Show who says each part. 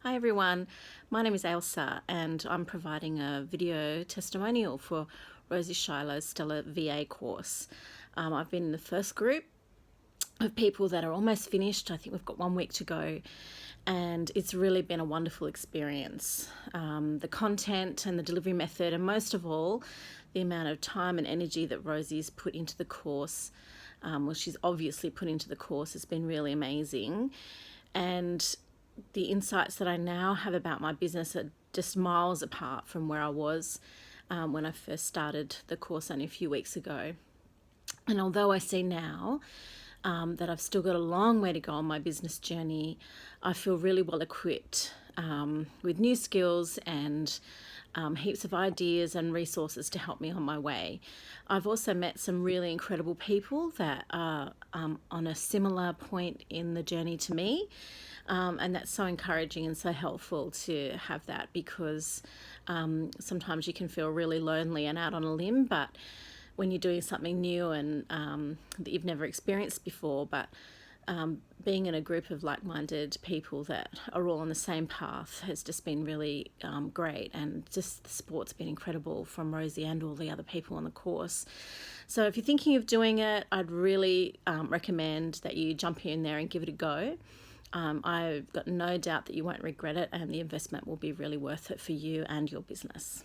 Speaker 1: Hi everyone, my name is Ailsa and I'm providing a video testimonial for Rosie Shiloh's Stellar VA course. I've been in the first group of people that are almost finished. I think we've got 1 week to go and it's really been a wonderful experience. The content and the delivery method, and most of all the amount of time and energy that Rosie's put into the course, she's obviously put into the course, has been really amazing. And the insights that I now have about my business are just miles apart from where I was when I first started the course only a few weeks ago. And although I see now that I've still got a long way to go on my business journey, I feel really well equipped with new skills and heaps of ideas and resources to help me on my way. I've also met some really incredible people that are on a similar point in the journey to me. And that's so encouraging and so helpful to have that, because sometimes you can feel really lonely and out on a limb, but when you're doing something new and that you've never experienced before, but being in a group of like-minded people that are all on the same path has just been really great, and just the support's been incredible from Rosie and all the other people on the course. So if you're thinking of doing it, I'd really recommend that you jump in there and give it a go. I've got no doubt that you won't regret it, and the investment will be really worth it for you and your business.